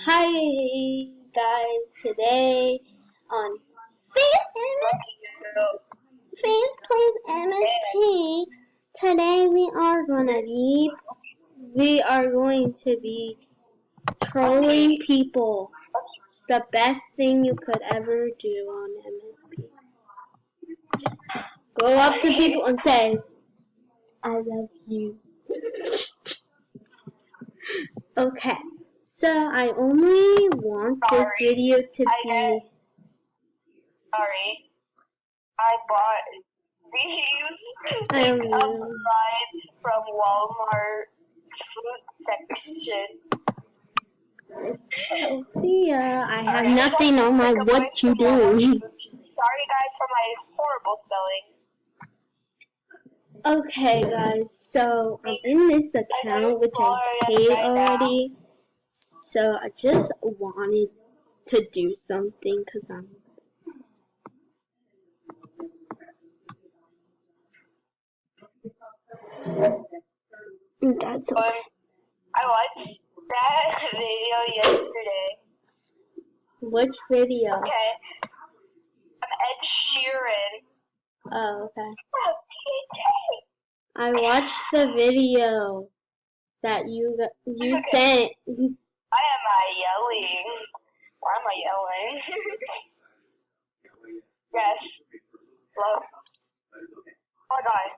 Hi guys, today on Face Plays MSP, today we are going to be trolling people. The best thing you could ever do on MSP. Go up to people and say, I love you. Okay, so I only want this video to be... Sorry, I bought these slides from Walmart fruit section. Sophia, I have nothing on my what you do. Sorry guys for my horrible spelling. Okay guys, so I'm in this account which I paid already. So I just wanted to do something because I'm... That's okay. I watched that video yesterday. Which video? Okay. Ed Sheeran. Oh, okay. I watched the video that you sent. Why am I yelling? Why am I yelling? Yes. Love. Oh my god.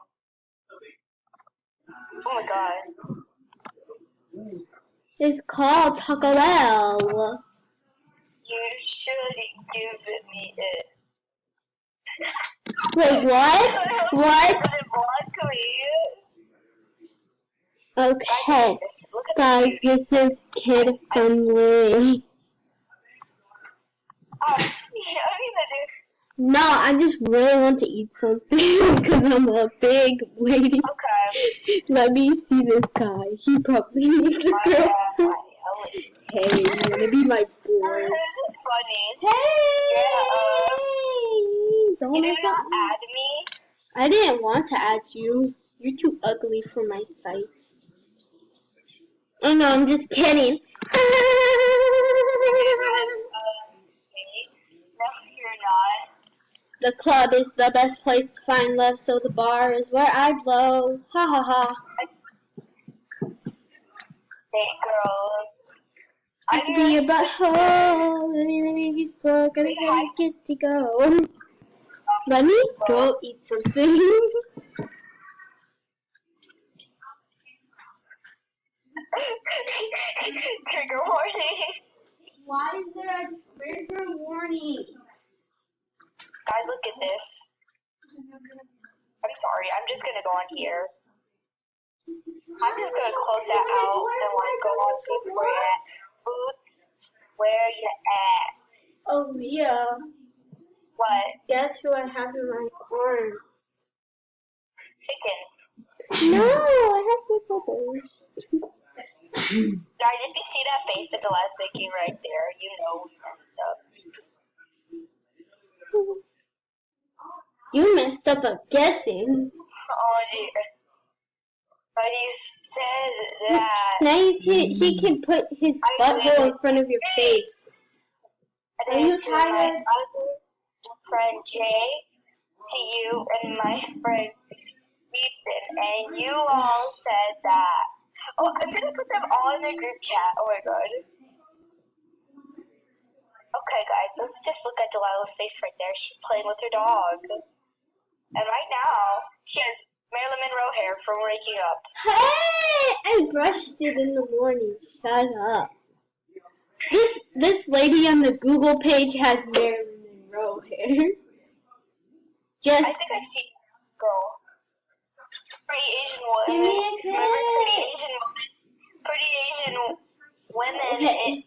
Oh my god. It's called Taco Bell. You should give me it. Wait, what? What? Okay, guys, this is kid friendly. No, I just really want to eat something because I'm a big lady. Okay. Let me see this guy. He probably needs a girlfriend. Hey, you wanna be my boy? Funny. Hey! Don't you not add me? I didn't want to add you. You're too ugly for my sight. Oh no, I'm just kidding. No, you're not. The club is the best place to find love, so the bar is where I blow. Ha ha ha. Hey girl. I could be your butthole. Gotta get to go. Let me go eat something. Trigger warning. Why is there a trigger warning? Guys, look at this. I'm sorry, I'm just gonna go on here. I'm just gonna close that out and like go on Boots where you at. Boots, where you at? Oh yeah. What? Guess who I have in my arms? Chicken. No, I have my brothers. Guys, if you see that face that the last making right there, you know we messed up. You messed up at guessing. Oh dear. But he said that. Now he can put his butthole in front of your face. Are you tired? My other friend Jay, to you, and my friend Ethan, and you all said that. Oh, I'm gonna put them all in the group chat. Oh my god. Okay, guys, let's just look at Delilah's face right there. She's playing with her dog. And right now, she has Marilyn Monroe hair from waking up. Hey! I brushed it in the morning. Shut up. This lady on the Google page has Marilyn Monroe hair. I think I've seen girl. Pretty Asian woman. Give me a kiss. Pretty Asian women. Okay.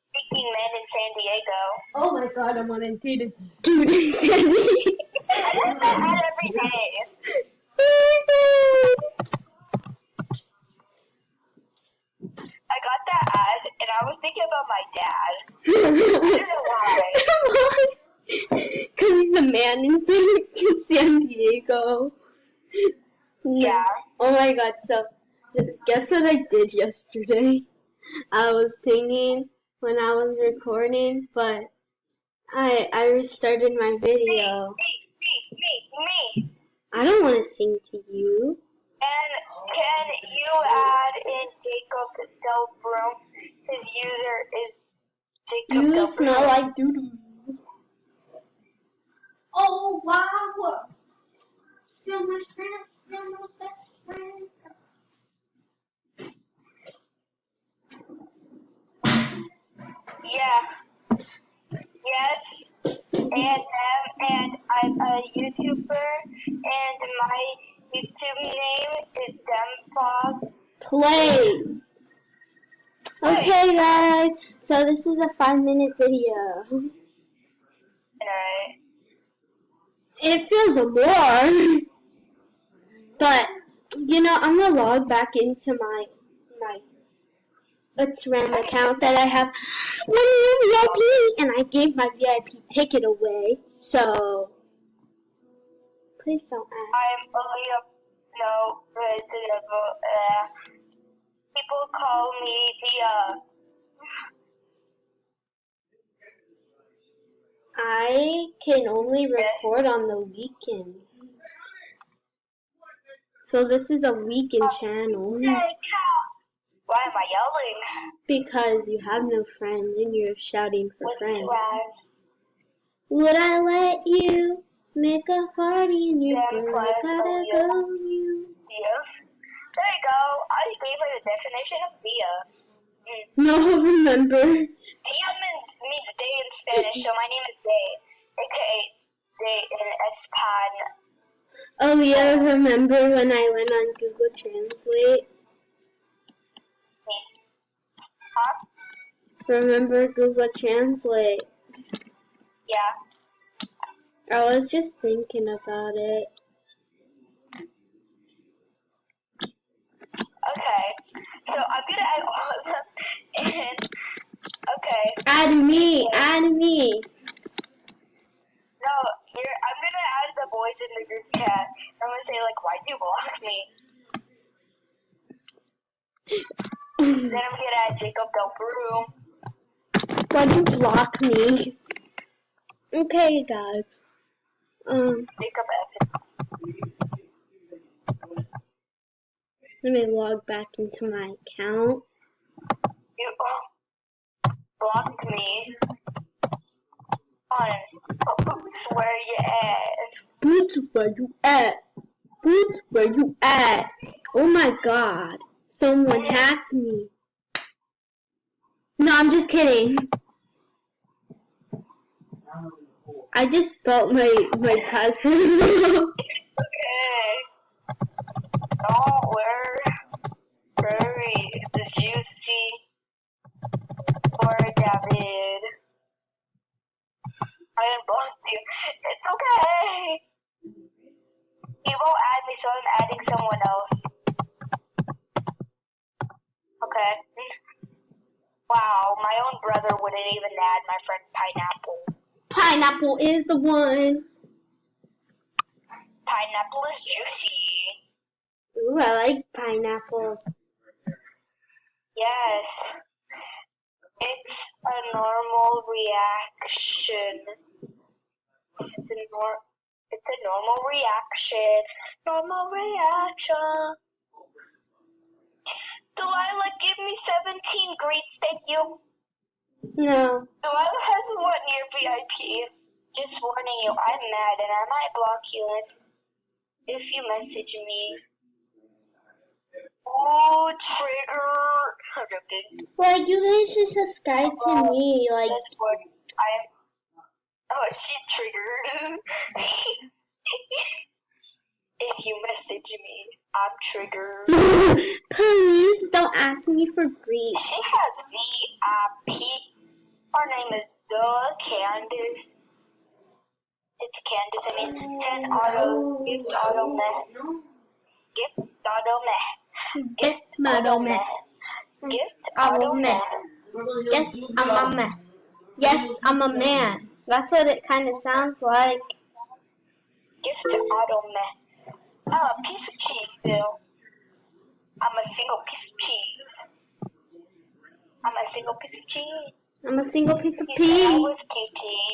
Speaking men in San Diego. Oh my god, I'm on a date with dude in San Diego. I do that every day. I got that ad, and I was thinking about my dad. I don't know why. Because he's a man in San Diego. Yeah. Oh my god, so guess what I did yesterday? I was singing when I was recording, but I restarted my video. Me. I don't want to sing to you. And can you add in Jacob Del Broom? His user is Jacob You Del smell Broom. like doo-doo. Oh, wow. Still my friend, still my best friend. Yeah. Yes. And I'm a YouTuber, and my YouTube name is Demfog. Plays. Okay, guys. So this is a 5-minute video. Alright. It feels more. But, you know, I'm going to log back into my Instagram account that I have 1 year VIP, and I gave my VIP ticket away. So, please don't ask. I'm people call me the I can only record on the weekend. So this is a weekend channel. Why am I yelling? Because you have no friends and you're shouting for With friends. 2 eyes. Would I let you make a party in your Then room? plus Gotta Aaliyah. go, you. Via. There you go. I gave her the definition of via. No, remember. Dia means day in Spanish, so my name is Day, aka Day in Espan. Oh yeah, remember when I went on Google Translate? Huh? Remember Google Translate? Yeah. I was just thinking about it. Okay. So I'm gonna add all of them in. Okay. Add me, add me. No, I'm gonna add the boys in the group chat. I'm gonna say like, why'd you block me? Then I'm gonna add Jacob Del Broom. Why'd you block me? Okay, guys. Jacob F. Let me log back into my account. You blocked me. Boots, where you at? Boots, where you at? Boots, where you at? Oh my god. Someone hacked me. No, I'm just kidding. I just spelled my password. Okay. Oh, where is the juicy for David? I unblocked you. It's okay. He won't add me, so I'm adding someone else. Okay. Wow, my own brother wouldn't even add my friend Pineapple. Pineapple is the one. Pineapple is juicy. Ooh, I like pineapples. Yes. It's a normal reaction. It's a normal reaction. Normal reaction. Delilah, give me 17 greets, thank you. No. Delilah has 1 year VIP. Just warning you, I'm mad and I might block you if you message me. Oh, trigger. I'm joking. Like, you guys should subscribe to me. Like, That's what oh, she triggered. If you message me, I'm triggered. please don't ask me for grief. She has VIP. Her name is Candace. It's Candace. I mean, 10 auto, gift auto meh. Gift auto meh. Gift auto meh. Gift auto meh. Yes, I'm a man. Yes, I'm a man. That's what it kind of sounds like. Gift auto meh. I'm a piece of cheese still. I'm a single piece of cheese. I'm a single piece of cheese. I'm a single piece of He said I pee. was cutie.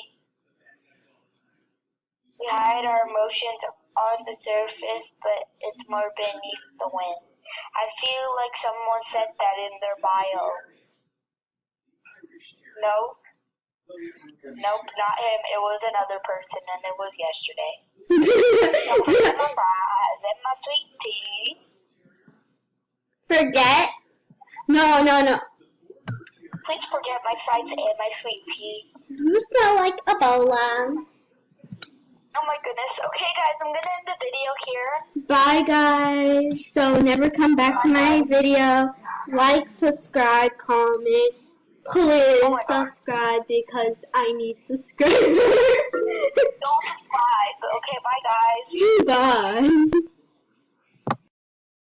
We hide our emotions on the surface, but it's more beneath the wind. I feel like someone said that in their bio. Nope. Nope, not him. It was another person, and it was yesterday. Don't forget my fries and my sweet tea. Forget? No. Please forget my fries and my sweet tea. You smell like Ebola. Oh my goodness. Okay, guys, I'm gonna end the video here. Bye, guys. So never come back to my video. Like, subscribe, comment. Please subscribe because I need subscribers. Don't subscribe. Okay, bye, guys. Bye.